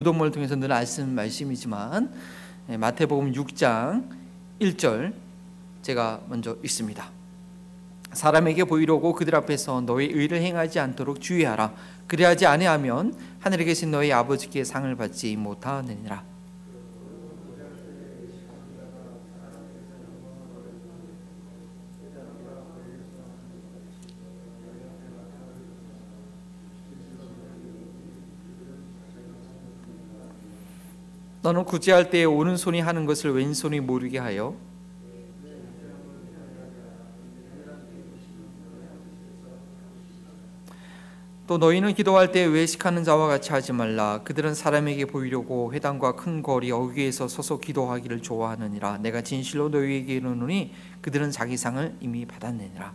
무덤을 통해서 늘 말씀 말씀이지만 마태복음 6장 1절 제가 먼저 읽습니다. 사람에게 보이려고 그들 앞에서 너의 의를 행하지 않도록 주의하라. 그리하지 아니하면 하늘에 계신 너희 아버지께 상을 받지 못하느니라. 너는 구제할 때에 오른손이 하는 것을 왼손이 모르게 하여 또 너희는 기도할 때 외식하는 자와 같이 하지 말라. 그들은 사람에게 보이려고 회당과 큰 거리 어귀에서 서서 기도하기를 좋아하느니라. 내가 진실로 너희에게 이르노니 그들은 자기 상을 이미 받았느니라.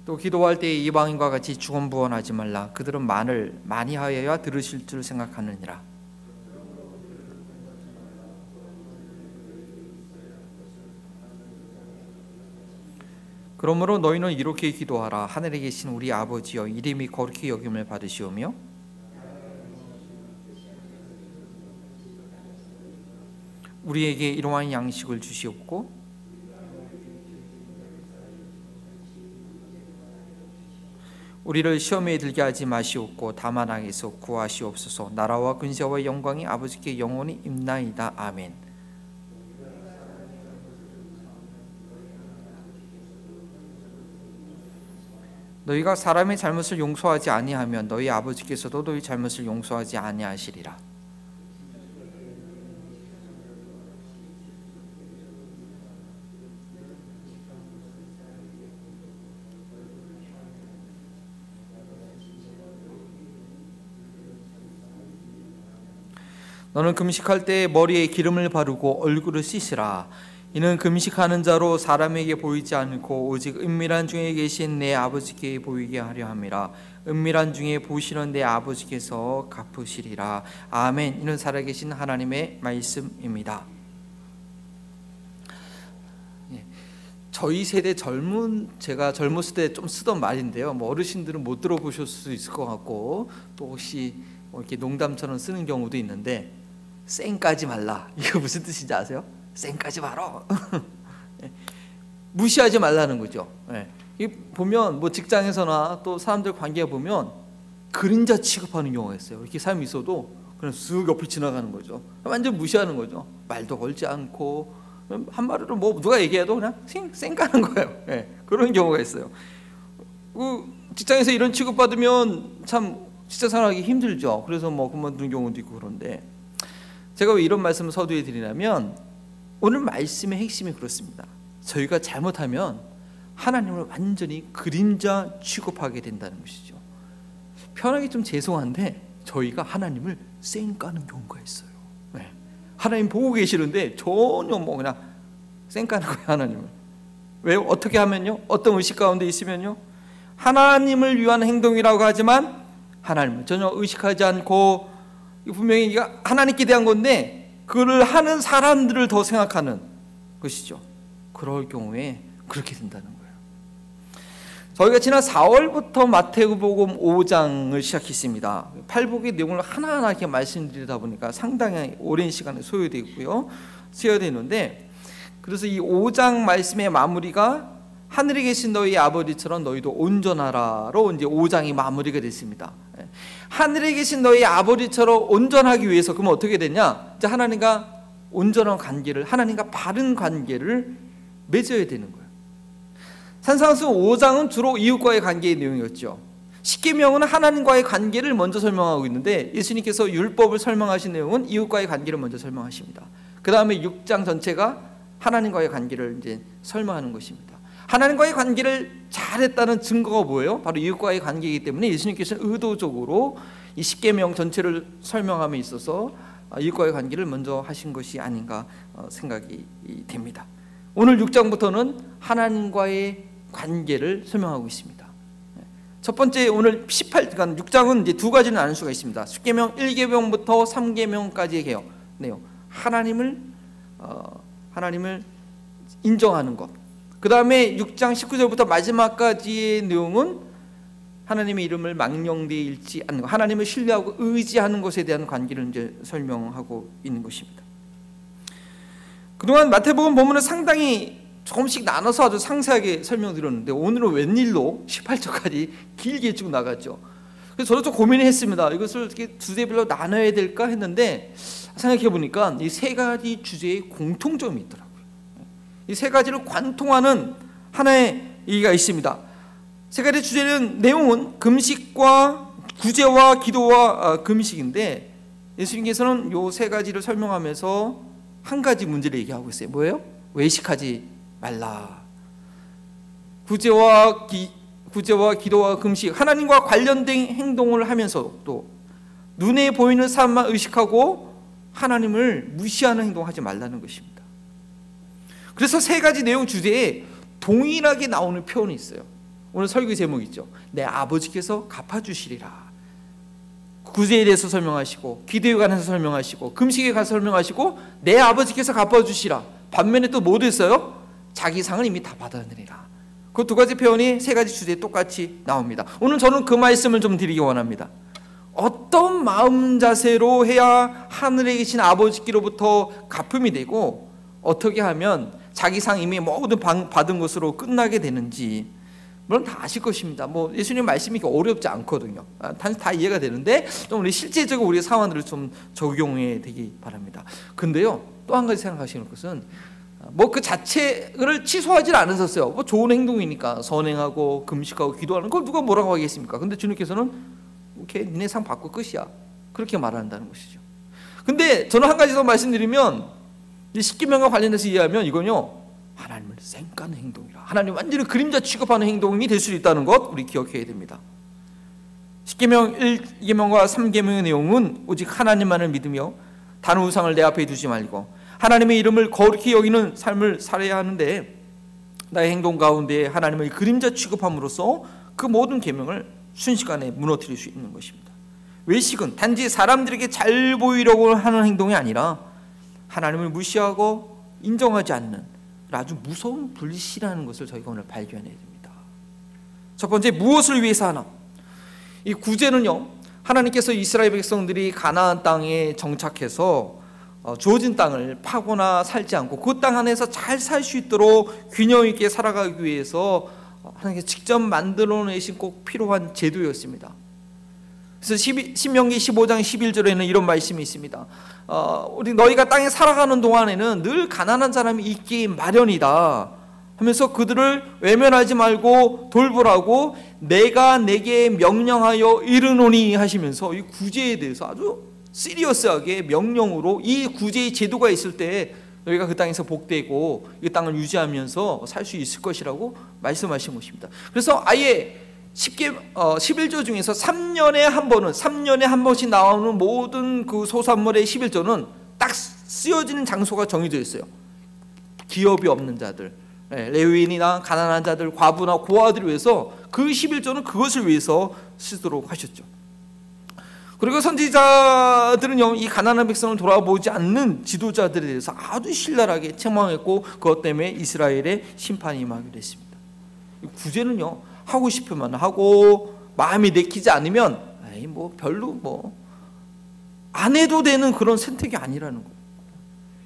또 기도할 때 이방인과 같이 주원부원하지 말라. 그들은 말을 많이 하여야 들으실 줄 생각하느니라. 그러므로 너희는 이렇게 기도하라. 하늘에 계신 우리 아버지여, 이름이 거룩히 여김을 받으시오며 우리에게 일용할 양식을 주시옵고 우리를 시험에 들게 하지 마시옵고 다만 악에서 구하시옵소서. 나라와 근세와 영광이 아버지께 영원히 있나이다. 아멘. 너희가 사람의 잘못을 용서하지 아니하면 너희 아버지께서도 너희 잘못을 용서하지 아니하시리라. 너는 금식할 때 머리에 기름을 바르고 얼굴을 씻으라. 이는 금식하는 자로 사람에게 보이지 않고 오직 은밀한 중에 계신 내 아버지께 보이게 하려 함이라. 은밀한 중에 보시는 내 아버지께서 갚으시리라. 아멘. 이는 살아계신 하나님의 말씀입니다. 저희 세대 제가 젊었을 때 좀 쓰던 말인데요. 뭐 어르신들은 못 들어보실 수 있을 것 같고 또 혹시 이렇게 농담처럼 쓰는 경우도 있는데, 쌩까지 말라. 이거 무슨 뜻인지 아세요? 쌩까지 말어. 무시하지 말라는 거죠. 이 보면 뭐 직장에서나 또 사람들 관계에 보면 그림자 취급하는 경우가 있어요. 이렇게 사람이 있어도 그냥 쓱 옆을 지나가는 거죠. 완전 무시하는 거죠. 말도 걸지 않고 한마디로 뭐 누가 얘기해도 그냥 쌩까는 거예요. 그런 경우가 있어요. 직장에서 이런 취급받으면 참 직장 생활하기 힘들죠. 그래서 뭐 그만두는 경우도 있고. 그런데 제가 왜 이런 말씀을 서두에 드리냐면, 오늘 말씀의 핵심이 그렇습니다. 저희가 잘못하면 하나님을 완전히 그림자 취급하게 된다는 것이죠. 편하게 좀 죄송한데 저희가 하나님을 쌩까는 경우가 있어요. 하나님 보고 계시는데 전혀 뭐 그냥 쌩까는 거예요, 하나님을. 왜? 어떻게 하면요? 어떤 의식 가운데 있으면요, 하나님을 위한 행동이라고 하지만 하나님을 전혀 의식하지 않고, 분명히 하나님께 대한 건데 그를 하는 사람들을 더 생각하는 것이죠. 그럴 경우에 그렇게 된다는 거예요. 저희가 지난 4월부터 마태복음 5장을 시작했습니다. 팔복의 내용을 하나하나 이렇게 말씀드리다 보니까 상당히 오랜 시간이 소요되고요, 소요되는데, 그래서 이 5장 말씀의 마무리가 하늘에 계신 너희 아버지처럼 너희도 온전하라로 이제 5장이 마무리가 됐습니다. 하늘에 계신 너희 아버지처럼 온전하기 위해서 그러면 어떻게 되냐? 이제 하나님과 온전한 관계를, 하나님과 바른 관계를 맺어야 되는 거예요. 산상수 5장은 주로 이웃과의 관계의 내용이었죠. 십계명은 하나님과의 관계를 먼저 설명하고 있는데, 예수님께서 율법을 설명하신 내용은 이웃과의 관계를 먼저 설명하십니다. 그 다음에 6장 전체가 하나님과의 관계를 이제 설명하는 것입니다. 하나님과의 관계를 잘했다는 증거가 뭐예요? 바로 이웃과의 관계이기 때문에 예수님께서는 의도적으로 이 십계명 전체를 설명함에 있어서 이웃과의 관계를 먼저 하신 것이 아닌가 생각이 됩니다. 오늘 6장부터는 하나님과의 관계를 설명하고 있습니다. 첫 번째, 오늘 18장 6장은 이제 두 가지를 나눌 수가 있습니다. 십계명 1계명부터 3계명까지의 내용, 하나님을 인정하는 것. 그 다음에 6장 19절부터 마지막까지의 내용은 하나님의 이름을 망령되이 잃지 않는 것, 하나님을 신뢰하고 의지하는 것에 대한 관계를 이제 설명하고 있는 것입니다. 그동안 마태복음 본문은 상당히 조금씩 나눠서 아주 상세하게 설명드렸는데 오늘은 웬일로 18절까지 길게 쭉 나갔죠. 그래서 저도 좀 고민을 했습니다. 이것을 어떻게 두대별로 나눠야 될까 했는데 생각해 보니까 이 세 가지 주제에 공통점이 있더라고요. 이 세 가지를 관통하는 하나의 얘기가 있습니다. 세 가지 주제는 내용은 금식과 구제와 기도와 금식인데 예수님께서는 이 세 가지를 설명하면서 한 가지 문제를 얘기하고 있어요. 뭐예요? 외식하지 말라. 구제와 기도와 금식, 하나님과 관련된 행동을 하면서도 눈에 보이는 사람만 의식하고 하나님을 무시하는 행동하지 말라는 것입니다. 그래서 세 가지 내용 주제에 동일하게 나오는 표현이 있어요. 오늘 설교 제목이 있죠. 내 아버지께서 갚아주시리라. 구제에 대해서 설명하시고 기도에 관해서 설명하시고 금식에 관해서 설명하시고 내 아버지께서 갚아주시라. 반면에 또 뭐 됐어요? 자기 상을 이미 다 받아내리라. 그 두 가지 표현이 세 가지 주제에 똑같이 나옵니다. 오늘 저는 그 말씀을 좀 드리기 원합니다. 어떤 마음 자세로 해야 하늘에 계신 아버지께로부터 갚음이 되고 어떻게 하면 자기 상 이미 모든 받은 것으로 끝나게 되는지 물론 다 아실 것입니다. 예수님 말씀이 어렵지 않거든요. 다 이해가 되는데 좀 우리 실제적으로 우리 상황들을 좀 적용해 되기 바랍니다. 근데요, 또 한 가지 생각하시는 것은 그 자체를 취소하지 않으셨어요. 좋은 행동이니까 선행하고 금식하고 기도하는 걸 누가 뭐라고 하겠습니까? 근데 주님께서는 오케이, 니네 상 받고 끝이야. 그렇게 말한다는 것이죠. 근데 저는 한 가지 더 말씀드리면 십계명과 관련해서 이해하면 이건요, 하나님을 쌩까는 행동이라, 하나님 완전히 그림자 취급하는 행동이 될 수 있다는 것 우리 기억해야 됩니다. 십계명 1계명과 3계명의 내용은 오직 하나님만을 믿으며 다른 우상을 내 앞에 두지 말고 하나님의 이름을 거룩히 여기는 삶을 살아야 하는데 나의 행동 가운데 하나님을 그림자 취급함으로써 그 모든 계명을 순식간에 무너뜨릴 수 있는 것입니다. 외식은 단지 사람들에게 잘 보이려고 하는 행동이 아니라 하나님을 무시하고 인정하지 않는 아주 무서운 불신이라는 것을 저희가 오늘 발견해야 됩니다. 첫 번째, 무엇을 위해서 하나? 이 구제는요, 하나님께서 이스라엘 백성들이 가나안 땅에 정착해서 주어진 땅을 파거나 살지 않고 그 땅 안에서 잘 살 수 있도록 균형 있게 살아가기 위해서 하나님께서 직접 만들어내신 꼭 필요한 제도였습니다. 그래서 신명기 15장 11절에는 이런 말씀이 있습니다. 우리 너희가 땅에 살아가는 동안에는 늘 가난한 사람이 있기 마련이다 하면서 그들을 외면하지 말고 돌보라고 내가 내게 명령하여 이르노니 하시면서 이 구제에 대해서 아주 시리어스하게 명령으로 이 구제의 제도가 있을 때 너희가 그 땅에서 복되고 이 땅을 유지하면서 살 수 있을 것이라고 말씀하신 것입니다. 그래서 아예 11조 중에서 3년에 한 번씩 나오는 모든 그 소산물의 11조는 딱 쓰여지는 장소가 정해져 있어요. 기업이 없는 자들, 레위인이나 가난한 자들, 과부나 고아들을 위해서 그 11조는 그것을 위해서 쓰도록 하셨죠. 그리고 선지자들은요, 이 가난한 백성을 돌아보지 않는 지도자들에 대해서 아주 신랄하게 책망했고 그것 때문에 이스라엘의 심판이 임하기도 했습니다. 구제는요, 하고 싶으면 하고 마음이 내키지 않으면 별로 안 해도 되는 그런 선택이 아니라는 거예요.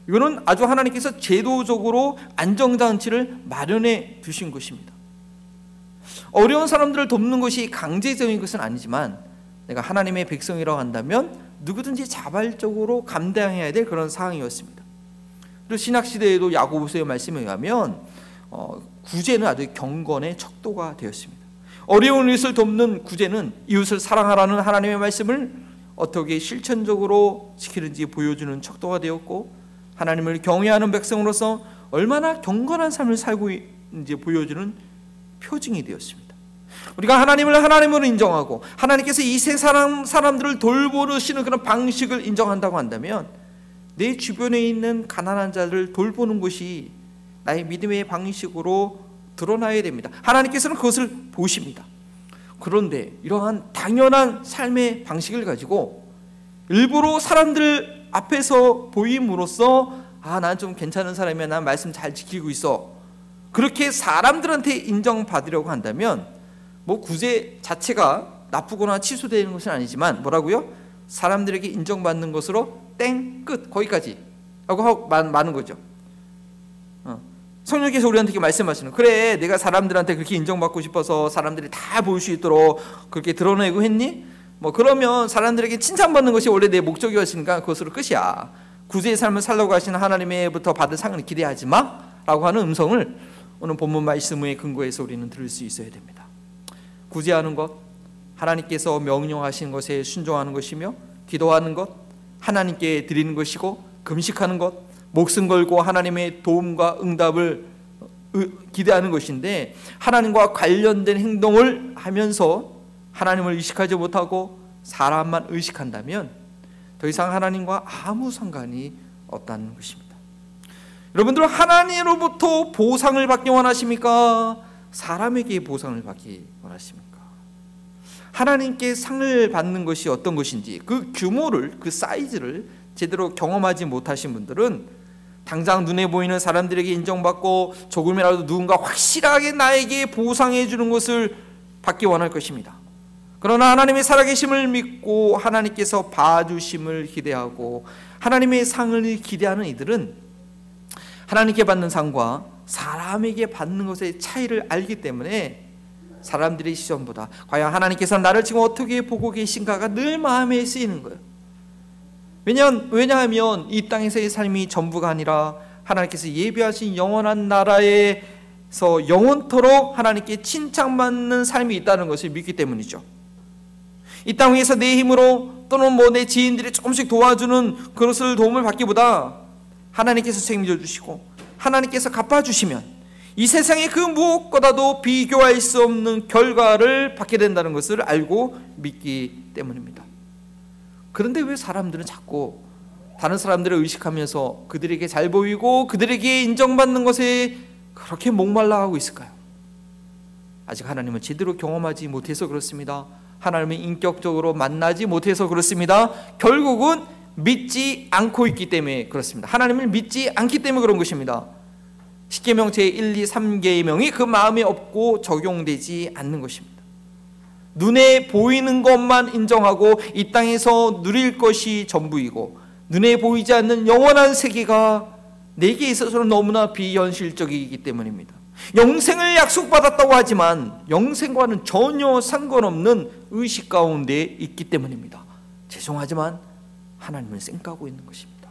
이거는 아주 하나님께서 제도적으로 안정장치를 마련해 두신 것입니다. 어려운 사람들을 돕는 것이 강제적인 것은 아니지만 내가 하나님의 백성이라고 한다면 누구든지 자발적으로 감당해야 될 그런 상황이었습니다. 그리고 신학시대에도 야고보서의 말씀에 의하면 구제는 아주 경건의 척도가 되었습니다. 어려운 이웃을 돕는 구제는 이웃을 사랑하라는 하나님의 말씀을 어떻게 실천적으로 지키는지 보여주는 척도가 되었고 하나님을 경외하는 백성으로서 얼마나 경건한 삶을 살고 있는지 보여주는 표징이 되었습니다. 우리가 하나님을 하나님으로 인정하고 하나님께서 이 세 사람들을 돌보시는 그런 방식을 인정한다고 한다면 내 주변에 있는 가난한 자들을 돌보는 것이 나의 믿음의 방식으로 드러나야 됩니다. 하나님께서는 그것을 보십니다. 그런데 이러한 당연한 삶의 방식을 가지고 일부러 사람들 앞에서 보임으로써 난 좀 괜찮은 사람이야, 난 말씀 잘 지키고 있어, 그렇게 사람들한테 인정받으려고 한다면 뭐 구제 자체가 나쁘거나 취소되는 것은 아니지만 뭐라고요? 사람들에게 인정받는 것으로 땡, 끝, 거기까지 하고 많은 거죠. 성령께서 우리한테 이렇게 말씀하시는, 그래 내가 사람들한테 그렇게 인정받고 싶어서 사람들이 다 볼 수 있도록 그렇게 드러내고 했니? 뭐 그러면 사람들에게 칭찬받는 것이 원래 내 목적이었으니까 그것으로 끝이야. 구제의 삶을 살려고 하시는 하나님의부터 받을 상을 기대하지 마 라고 하는 음성을 오늘 본문 말씀의 근거에서 우리는 들을 수 있어야 됩니다. 구제하는 것, 하나님께서 명령하신 것에 순종하는 것이며, 기도하는 것, 하나님께 드리는 것이고, 금식하는 것, 목숨 걸고 하나님의 도움과 응답을 기대하는 것인데, 하나님과 관련된 행동을 하면서 하나님을 의식하지 못하고 사람만 의식한다면 더 이상 하나님과 아무 상관이 없다는 것입니다. 여러분들은 하나님으로부터 보상을 받기 원하십니까? 사람에게 보상을 받기 원하십니까? 하나님께 상을 받는 것이 어떤 것인지 그 규모를, 그 사이즈를 제대로 경험하지 못하신 분들은 당장 눈에 보이는 사람들에게 인정받고 조금이라도 누군가 확실하게 나에게 보상해 주는 것을 받기 원할 것입니다. 그러나 하나님의 살아계심을 믿고 하나님께서 봐주심을 기대하고 하나님의 상을 기대하는 이들은 하나님께 받는 상과 사람에게 받는 것의 차이를 알기 때문에 사람들의 시선보다 과연 하나님께서 나를 지금 어떻게 보고 계신가가 늘 마음에 쓰이는 거예요. 왜냐하면 이 땅에서의 삶이 전부가 아니라 하나님께서 예비하신 영원한 나라에서 영원토록 하나님께 칭찬받는 삶이 있다는 것을 믿기 때문이죠. 이 땅 위에서 내 힘으로 또는 내 지인들이 조금씩 도와주는 그것을 도움을 받기보다 하나님께서 책임져 주시고 하나님께서 갚아주시면 이 세상의 그 무엇보다도 비교할 수 없는 결과를 받게 된다는 것을 알고 믿기 때문입니다. 그런데 왜 사람들은 자꾸 다른 사람들을 의식하면서 그들에게 잘 보이고 그들에게 인정받는 것에 그렇게 목말라 하고 있을까요? 아직 하나님을 제대로 경험하지 못해서 그렇습니다. 하나님을 인격적으로 만나지 못해서 그렇습니다. 결국은 믿지 않고 있기 때문에 그렇습니다. 하나님을 믿지 않기 때문에 그런 것입니다. 십계명 제1, 2, 3계명이 그 마음에 없고 적용되지 않는 것입니다. 눈에 보이는 것만 인정하고 이 땅에서 누릴 것이 전부이고 눈에 보이지 않는 영원한 세계가 내게 있어서는 너무나 비현실적이기 때문입니다. 영생을 약속받았다고 하지만 영생과는 전혀 상관없는 의식 가운데 있기 때문입니다. 죄송하지만 하나님을 쌩까고 있는 것입니다.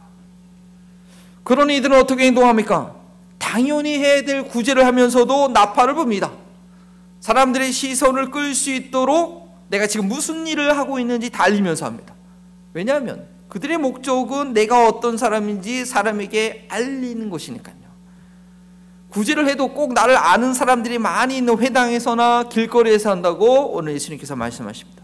그런 이들은 어떻게 행동합니까? 당연히 해야 될 구제를 하면서도 나팔을 붑니다. 사람들의 시선을 끌 수 있도록 내가 지금 무슨 일을 하고 있는지 다 알리면서 합니다. 왜냐하면 그들의 목적은 내가 어떤 사람인지 사람에게 알리는 것이니까요. 구제를 해도 꼭 나를 아는 사람들이 많이 있는 회당에서나 길거리에서 한다고 오늘 예수님께서 말씀하십니다.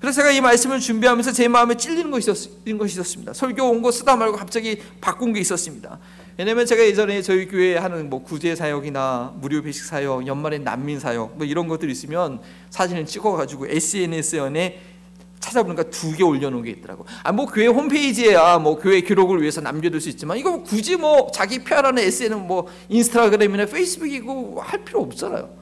그래서 제가 이 말씀을 준비하면서 제 마음에 찔리는 것이 있었습니다. 설교 온 거 쓰다 말고 갑자기 바꾼 게 있었습니다. 왜냐면 제가 예전에 저희 교회에 하는 구제 사역이나 무료 배식 사역, 연말에 난민 사역 이런 것들이 있으면 사진을 찍어가지고 SNS에 찾아보니까 2개 올려놓은 게 있더라고. 교회 홈페이지에야 교회 기록을 위해서 남겨둘 수 있지만 이거 굳이 자기 PR하는 SNS는 인스타그램이나 페이스북이고 할 필요 없잖아요.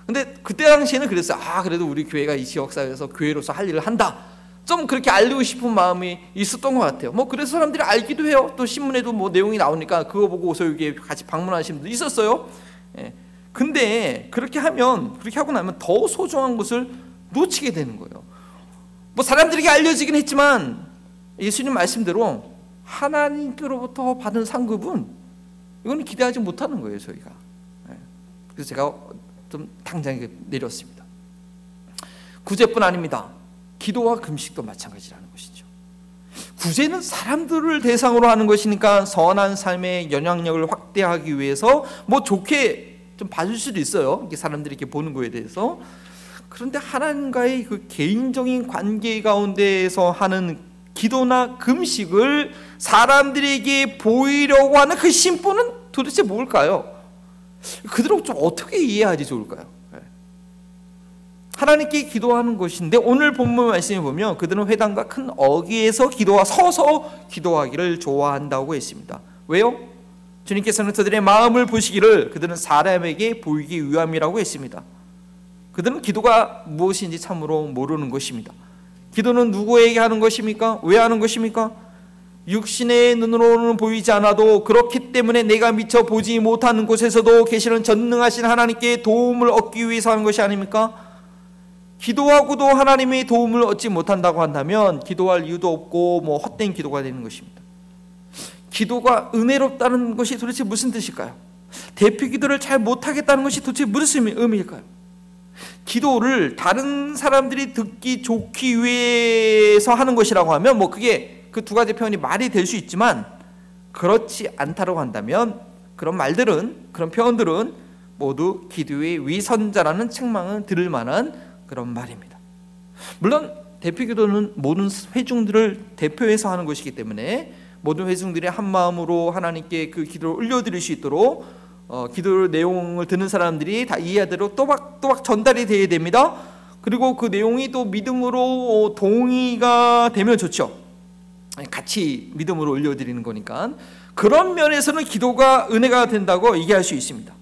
근데 그때 당시에는 그랬어요. 그래도 우리 교회가 이 지역사회에서 교회로서 할 일을 한다. 좀 그렇게 알리고 싶은 마음이 있었던 것 같아요. 그래서 사람들이 알기도 해요. 또 신문에도 내용이 나오니까 그거 보고 오서 여기 같이 방문하신 분도 있었어요. 근데 그렇게 하고 나면 더 소중한 것을 놓치게 되는 거예요. 사람들에게 알려지긴 했지만 예수님 말씀대로 하나님께로부터 받은 상급은 이건 기대하지 못하는 거예요, 저희가. 그래서 제가 좀 당장에 내렸습니다. 구제뿐 아닙니다. 기도와 금식도 마찬가지라는 것이죠. 구제는 사람들을 대상으로 하는 것이니까 선한 삶의 영향력을 확대하기 위해서 좋게 좀 봐줄 수도 있어요. 이렇게 사람들이 이렇게 보는 거에 대해서. 그런데 하나님과의 그 개인적인 관계 가운데에서 하는 기도나 금식을 사람들에게 보이려고 하는 그 심보는 도대체 뭘까요? 그들은 좀 어떻게 이해하지 좋을까요? 하나님께 기도하는 것인데, 오늘 본문 말씀에 보면 그들은 회당과 큰 어귀에서 기도와 서서 기도하기를 좋아한다고 했습니다. 왜요? 주님께서는 그들의 마음을 보시기를 그들은 사람에게 보이기 위함이라고 했습니다. 그들은 기도가 무엇인지 참으로 모르는 것입니다. 기도는 누구에게 하는 것입니까? 왜 하는 것입니까? 육신의 눈으로는 보이지 않아도 그렇기 때문에 내가 미처 보지 못하는 곳에서도 계시는 전능하신 하나님께 도움을 얻기 위해서 하는 것이 아닙니까? 기도하고도 하나님의 도움을 얻지 못한다고 한다면 기도할 이유도 없고 헛된 기도가 되는 것입니다. 기도가 은혜롭다는 것이 도대체 무슨 뜻일까요? 대표 기도를 잘 못하겠다는 것이 도대체 무슨 의미일까요? 기도를 다른 사람들이 듣기 좋기 위해서 하는 것이라고 하면 그게 그 두 가지 표현이 말이 될 수 있지만, 그렇지 않다고 한다면 그런 말들은, 그런 표현들은 모두 기도의 위선자라는 책망을 들을 만한 그런 말입니다. 물론 대표 기도는 모든 회중들을 대표해서 하는 것이기 때문에 모든 회중들이 한 마음으로 하나님께 그 기도를 올려드릴 수 있도록 기도 내용을 듣는 사람들이 다 이해하도록 또박또박 전달이 되어야 됩니다. 그리고 그 내용이 또 믿음으로 동의가 되면 좋죠. 같이 믿음으로 올려드리는 거니까. 그런 면에서는 기도가 은혜가 된다고 얘기할 수 있습니다.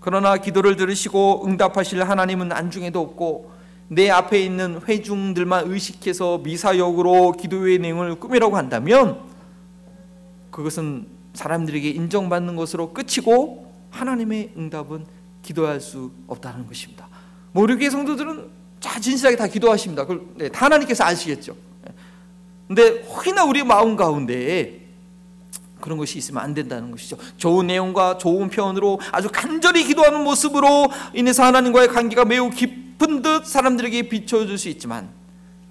그러나 기도를 들으시고 응답하실 하나님은 안중에도 없고, 내 앞에 있는 회중들만 의식해서 미사역으로 기도의 내용을 꾸미라고 한다면 그것은 사람들에게 인정받는 것으로 끝이고, 하나님의 응답은 기도할 수 없다는 것입니다. 우리 교회 성도들은 진실하게 다 기도하십니다. 그걸 다 하나님께서 아시겠죠. 근데 혹이나 우리 마음 가운데 그런 것이 있으면 안 된다는 것이죠. 좋은 내용과 좋은 표현으로 아주 간절히 기도하는 모습으로 인해서 하나님과의 관계가 매우 깊은 듯 사람들에게 비춰줄 수 있지만,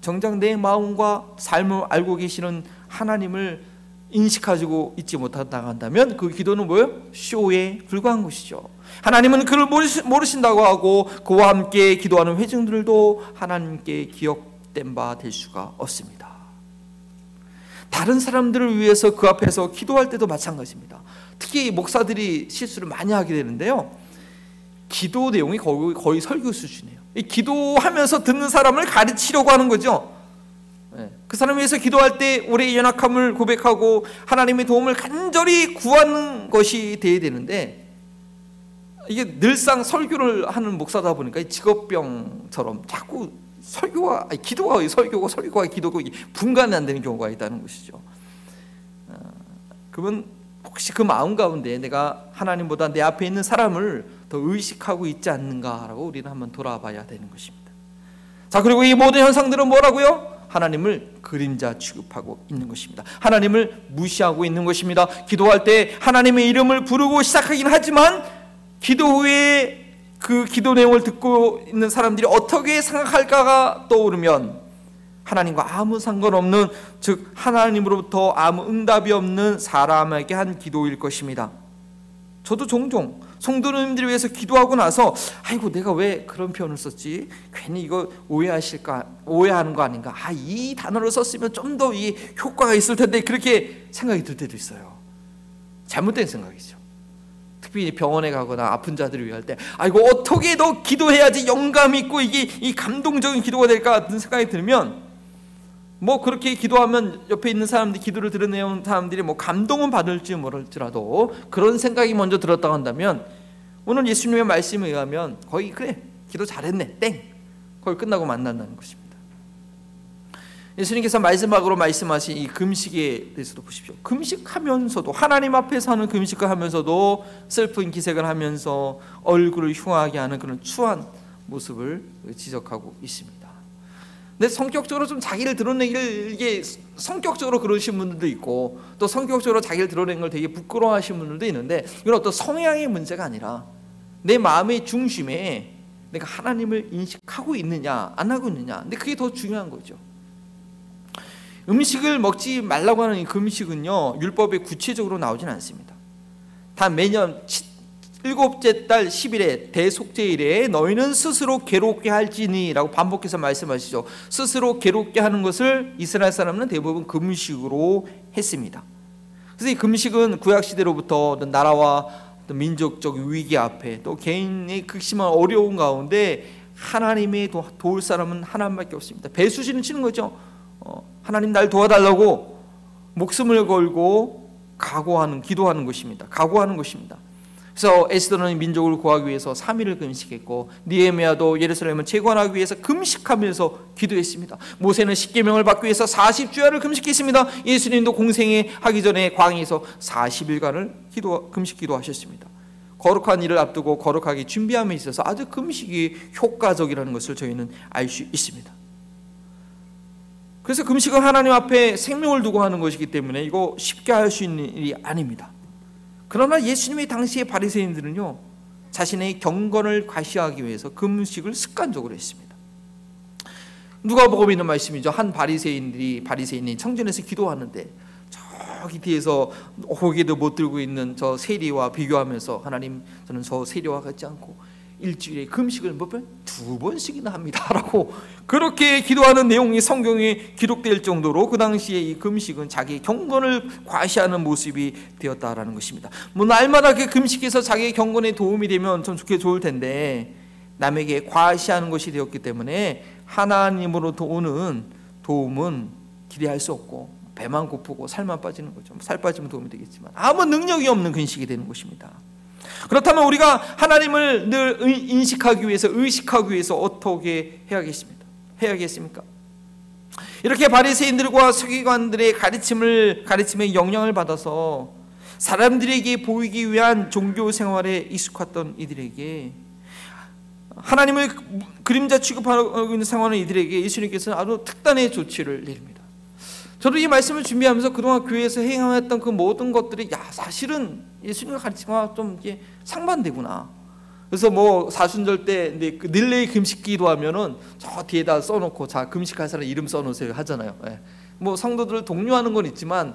정작 내 마음과 삶을 알고 계시는 하나님을 인식하고 있지 못한다고 한다면 그 기도는 뭐예요? 쇼에 불과한 것이죠. 하나님은 그를 모르신다고 하고 그와 함께 기도하는 회중들도 하나님께 기억된 바 될 수가 없습니다. 다른 사람들을 위해서 그 앞에서 기도할 때도 마찬가지입니다. 특히 목사들이 실수를 많이 하게 되는데요, 기도 내용이 거의 설교 수준이에요. 기도하면서 듣는 사람을 가르치려고 하는 거죠. 그 사람을 위해서 기도할 때 우리의 연약함을 고백하고 하나님의 도움을 간절히 구하는 것이 되어야 되는데, 이게 늘상 설교를 하는 목사다 보니까 직업병처럼 자꾸 기도가 설교고 설교가 기도고 분간이 안 되는 경우가 있다는 것이죠. 그러면 혹시 그 마음 가운데 내가 하나님보다 내 앞에 있는 사람을 더 의식하고 있지 않는가라고 우리는 한번 돌아봐야 되는 것입니다. 자, 그리고 이 모든 현상들은 뭐라고요? 하나님을 그림자 취급하고 있는 것입니다. 하나님을 무시하고 있는 것입니다. 기도할 때 하나님의 이름을 부르고 시작하긴 하지만 기도 후에 그 기도 내용을 듣고 있는 사람들이 어떻게 생각할까가 떠오르면 하나님과 아무 상관없는, 즉 하나님으로부터 아무 응답이 없는 사람에게 한 기도일 것입니다. 저도 종종 성도님들을 위해서 기도하고 나서 아이고 내가 왜 그런 표현을 썼지? 괜히 이거 오해하는 거 아닌가? 이 단어를 썼으면 좀 더 이 효과가 있을 텐데, 그렇게 생각이 들 때도 있어요. 잘못된 생각이죠. 특히 병원에 가거나 아픈 자들을 위할 때 이거 어떻게 더 기도해야지 영감 있고 이게 이 감동적인 기도가 될까 같은 생각이 들면, 그렇게 기도하면 옆에 있는 사람들이, 기도를 들은 사람들이 감동은 받을지 모를지라도 그런 생각이 먼저 들었다고 한다면, 오늘 예수님의 말씀에 의하면 거의 그래 기도 잘했네 땡, 거의 끝나고 만난다는 것입니다. 예수님께서 마지막으로 말씀하신 이 금식에 대해서도 보십시오. 금식하면서도, 하나님 앞에서 하는 금식을 하면서도 슬픈 기색을 하면서 얼굴을 흉하게 하는 그런 추한 모습을 지적하고 있습니다. 근데 성격적으로 좀 자기를 드러내기를, 이게 성격적으로 그러신 분들도 있고, 또 성격적으로 자기를 드러내는 걸 되게 부끄러워하시는 분들도 있는데, 이건 어떤 성향의 문제가 아니라 내 마음의 중심에 내가 하나님을 인식하고 있느냐 안 하고 있느냐, 근데 그게 더 중요한 거죠. 음식을 먹지 말라고 하는 이 금식은요, 율법에 구체적으로 나오진 않습니다. 단 매년 7째 달 10일에 대속죄일에 너희는 스스로 괴롭게 할지니 라고 반복해서 말씀하시죠. 스스로 괴롭게 하는 것을 이스라엘 사람은 대부분 금식으로 했습니다. 그래서 이 금식은 구약시대로부터 나라와 민족적 위기 앞에 또 개인의 극심한 어려운 가운데 하나님의 도울 사람은 하나님밖에 없습니다. 배수진을 치는 거죠. 하나님 날 도와달라고 목숨을 걸고 기도하는 것입니다. 각오하는 것입니다. 그래서 에스더는 민족을 구하기 위해서 3일을 금식했고, 느헤미야도 예루살렘을 재건하기 위해서 금식하면서 기도했습니다. 모세는 십계명을 받기 위해서 40주야를 금식했습니다. 예수님도 공생애 하기 전에 광야에서 40일간을 금식 기도하셨습니다. 거룩한 일을 앞두고 거룩하게 준비함에 있어서 아주 금식이 효과적이라는 것을 저희는 알 수 있습니다. 그래서 금식은 하나님 앞에 생명을 두고 하는 것이기 때문에 이거 쉽게 할 수 있는 일이 아닙니다. 그러나 예수님의 당시의 바리새인들은요, 자신의 경건을 과시하기 위해서 금식을 습관적으로 했습니다. 누가복음에 있는 말씀이죠. 한 바리새인이 성전에서 기도하는데 저기 뒤에서 고개도 못 들고 있는 저 세리와 비교하면서, 하나님 저는 저 세리와 같지 않고 일주일에 금식을 몇 번? 2번씩이나 합니다 라고 그렇게 기도하는 내용이 성경에 기록될 정도로 그 당시에 이 금식은 자기의 경건을 과시하는 모습이 되었다라는 것입니다. 뭐 날마다 그 금식해서 자기의 경건에 도움이 되면 좀 좋을 텐데, 남에게 과시하는 것이 되었기 때문에 하나님으로부터 오는 도움은 기대할 수 없고, 배만 고프고 살만 빠지는 거죠. 살 빠지면 도움이 되겠지만 아무 능력이 없는 금식이 되는 것입니다. 그렇다면 우리가 하나님을 늘 인식하기 위해서, 의식하기 위해서 어떻게 해야겠습니까? 이렇게 바리새인들과 서기관들의 가르침에 영향을 받아서 사람들에게 보이기 위한 종교 생활에 익숙했던 이들에게, 하나님을 그림자 취급하고 있는 상황의 이들에게 예수님께서는 아주 특단의 조치를 내립니다. 저도 이 말씀을 준비하면서 그동안 교회에서 행함했던 그 모든 것들이 사실은 예수님의 가르침과 좀 이게 상반되구나. 그래서 뭐 사순절 때 릴레이 금식 기도하면은 저 뒤에다 써놓고, 자 금식할 사람 이름 써놓으세요 하잖아요. 뭐 성도들을 독려하는 건 있지만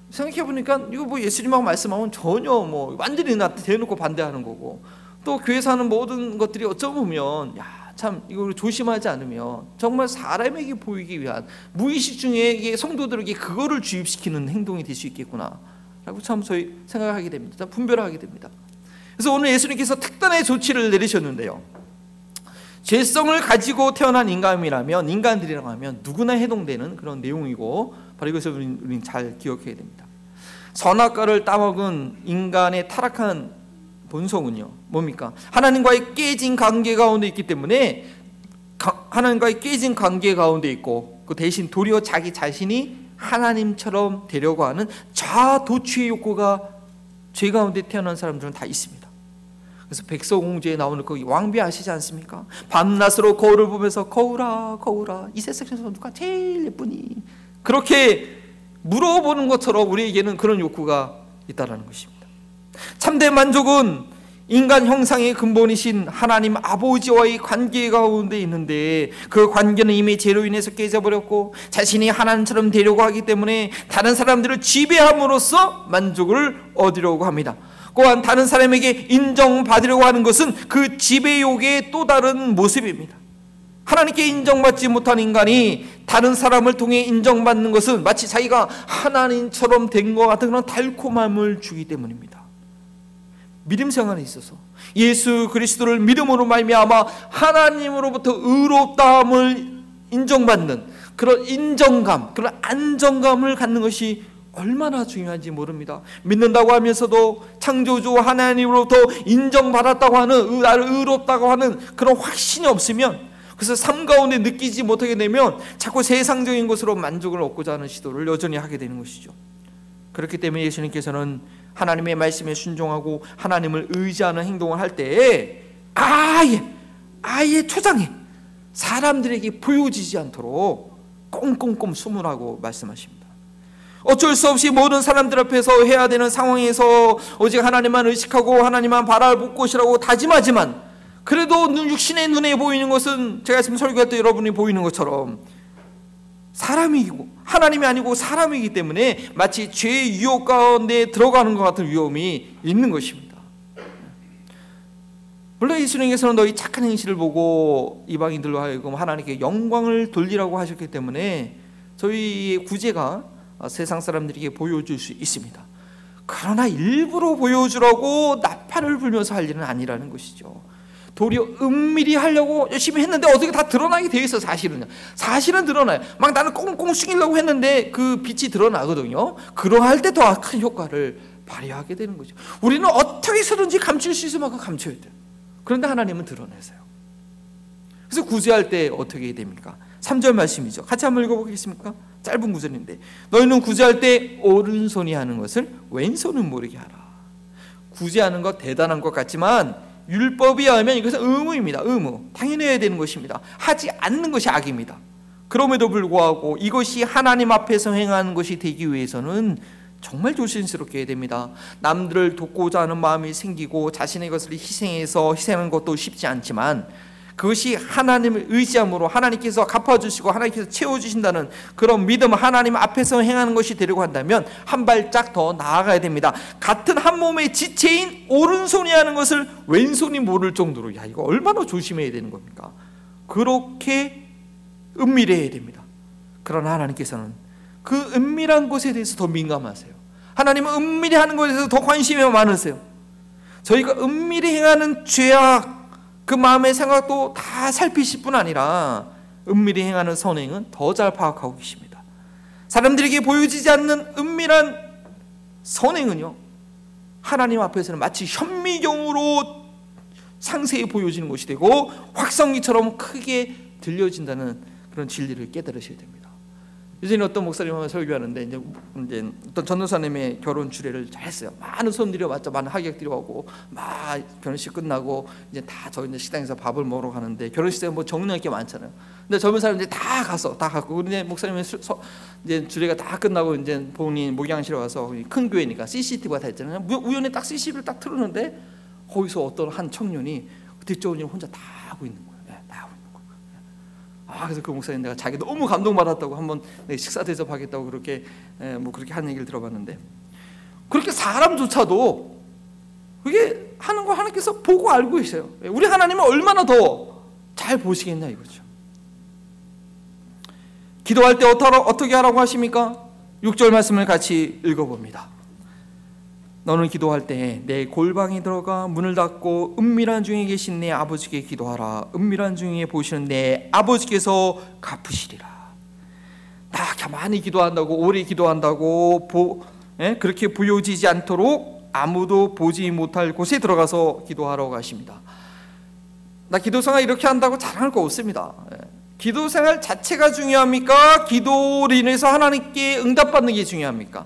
생각해 보니까 이거 뭐 예수님하고 말씀하면 전혀 뭐 완전히 대놓고 반대하는 거고, 또 교회에서 하는 모든 것들이 어쩌면 참 이걸 조심하지 않으면 정말 사람에게 보이기 위한, 무의식 중에 성도들에게 그거를 주입시키는 행동이 될 수 있겠구나 라고 참 저희 생각하게 됩니다. 참 분별하게 됩니다. 그래서 오늘 예수님께서 특단의 조치를 내리셨는데요, 죄성을 가지고 태어난 인간들이라고 하면 누구나 해당되는 그런 내용이고, 바로 이것을 우리는 잘 기억해야 됩니다. 선악과를 따먹은 인간의 타락한 본성은요 뭡니까? 하나님과의 깨진 관계 가운데 있기 때문에, 하나님과의 깨진 관계 가운데 있고, 그 대신 도리어 자기 자신이 하나님처럼 되려고 하는 자아도취의 욕구가 죄 가운데 태어난 사람들은 다 있습니다. 그래서 백설공주에 나오는 그 왕비 아시지 않습니까? 밤낮으로 거울을 보면서 거울아 거울아 이 세상에서 누가 제일 예쁘니? 그렇게 물어보는 것처럼 우리에게는 그런 욕구가 있다는 것입니다. 참된 만족은 인간 형상의 근본이신 하나님 아버지와의 관계 가운데 있는데, 그 관계는 이미 죄로 인해서 깨져버렸고 자신이 하나님처럼 되려고 하기 때문에 다른 사람들을 지배함으로써 만족을 얻으려고 합니다. 또한 다른 사람에게 인정받으려고 하는 것은 그 지배욕의 또 다른 모습입니다. 하나님께 인정받지 못한 인간이 다른 사람을 통해 인정받는 것은 마치 자기가 하나님처럼 된 것 같은 그런 달콤함을 주기 때문입니다. 믿음 생활에 있어서 예수 그리스도를 믿음으로 말미암아 하나님으로부터 의롭다함을 인정받는 그런 인정감, 그런 안정감을 갖는 것이 얼마나 중요한지 모릅니다. 믿는다고 하면서도 창조주 하나님으로부터 인정받았다고 하는, 나를 의롭다고 하는 그런 확신이 없으면, 그래서 삶 가운데 느끼지 못하게 되면 자꾸 세상적인 것으로 만족을 얻고자 하는 시도를 여전히 하게 되는 것이죠. 그렇기 때문에 예수님께서는 하나님의 말씀에 순종하고 하나님을 의지하는 행동을 할 때에 아예 초장에 사람들에게 보여지지 않도록 꼼꼼꼼 수문하고 말씀하십니다. 어쩔 수 없이 모든 사람들 앞에서 해야 되는 상황에서 오직 하나님만 의식하고 하나님만 바라볼 것이라고 다짐하지만, 그래도 육신의 눈에 보이는 것은 제가 지금 설교할 때 여러분이 보이는 것처럼 사람이고 하나님이 아니고 사람이기 때문에 마치 죄의 유혹 가운데 들어가는 것 같은 위험이 있는 것입니다. 물론 예수님께서는 너희 착한 행실을 보고 이방인들로 하여금 하나님께 영광을 돌리라고 하셨기 때문에 저희의 구제가 세상 사람들에게 보여줄 수 있습니다. 그러나 일부러 보여주라고 나팔을 불면서 할 일은 아니라는 것이죠. 도리어 은밀히 하려고 열심히 했는데 어떻게 다 드러나게 돼 있어. 사실은 드러나요. 막 나는 꽁꽁 숨기려고 했는데 그 빛이 드러나거든요. 그러할 때 더 큰 효과를 발휘하게 되는 거죠. 우리는 어떻게 해서든지 감출 수 있을 만큼 감춰야 돼요. 그런데 하나님은 드러내세요. 그래서 구제할 때 어떻게 해야 됩니까? 3절 말씀이죠. 같이 한번 읽어보겠습니까? 짧은 구절인데, 너희는 구제할 때 오른손이 하는 것을 왼손은 모르게 하라. 구제하는 것 대단한 것 같지만 율법에 의하면 이것은 의무입니다. 의무. 당연히 해야 되는 것입니다. 하지 않는 것이 악입니다. 그럼에도 불구하고 이것이 하나님 앞에서 행하는 것이 되기 위해서는 정말 조심스럽게 해야 됩니다. 남들을 돕고자 하는 마음이 생기고 자신의 것을 희생하는 것도 쉽지 않지만, 그것이 하나님을 의지함으로 하나님께서 갚아주시고 하나님께서 채워주신다는 그런 믿음, 하나님 앞에서 행하는 것이 되려고 한다면 한 발짝 더 나아가야 됩니다. 같은 한 몸의 지체인 오른손이 하는 것을 왼손이 모를 정도로, 야, 이거 얼마나 조심해야 되는 겁니까? 그렇게 은밀해야 됩니다. 그러나 하나님께서는 그 은밀한 것에 대해서 더 민감하세요. 하나님은 은밀히 하는 것에 대해서 더 관심이 많으세요. 저희가 은밀히 행하는 죄악, 그 마음의 생각도 다 살피실 뿐 아니라 은밀히 행하는 선행은 더 잘 파악하고 계십니다. 사람들에게 보여지지 않는 은밀한 선행은요, 하나님 앞에서는 마치 현미경으로 상세히 보여지는 것이 되고 확성기처럼 크게 들려진다는 그런 진리를 깨달으셔야 됩니다. 예전에 어떤 목사님이 설교하는데 이제 어떤 전도사님의 결혼 주례를 잘 했어요. 많은 손님들이 왔죠. 많은 하객들이 오고 막 결혼식 끝나고 이제 다 저 이제 식당에서 밥을 먹으러 가는데, 결혼식에 뭐 정리할 게 많잖아요. 근데 젊은 사람들이 다 갔고, 근데 목사님의 이제 주례가 다 끝나고 이제 본인 목양실에 와서, 큰 교회니까 CCTV가 다 있잖아요. 우연히 딱 CCTV를 딱 틀었는데 거기서 어떤 한 청년이 뒷조언을 혼자 다 하고 있는 거예요. 그래서 그 목사님, 내가 자기 너무 감동받았다고 한번 식사 대접하겠다고 그렇게 그렇게 하는 얘기를 들어봤는데, 그렇게 사람조차도 그게 하는 거 하나님께서 보고 알고 계세요. 우리 하나님은 얼마나 더 잘 보시겠냐 이거죠. 기도할 때 어떻게 하라고 하십니까? 6절 말씀을 같이 읽어봅니다. 너는 기도할 때 내 골방에 들어가 문을 닫고 은밀한 중에 계신 내 아버지께 기도하라. 은밀한 중에 보시는 내 아버지께서 갚으시리라. 나 가만히 기도한다고, 오래 기도한다고 그렇게 보여지지 않도록 아무도 보지 못할 곳에 들어가서 기도하라고 하십니다. 나 기도생활 이렇게 한다고 자랑할 거 없습니다. 기도생활 자체가 중요합니까? 기도로 인해서 하나님께 응답받는 게 중요합니까?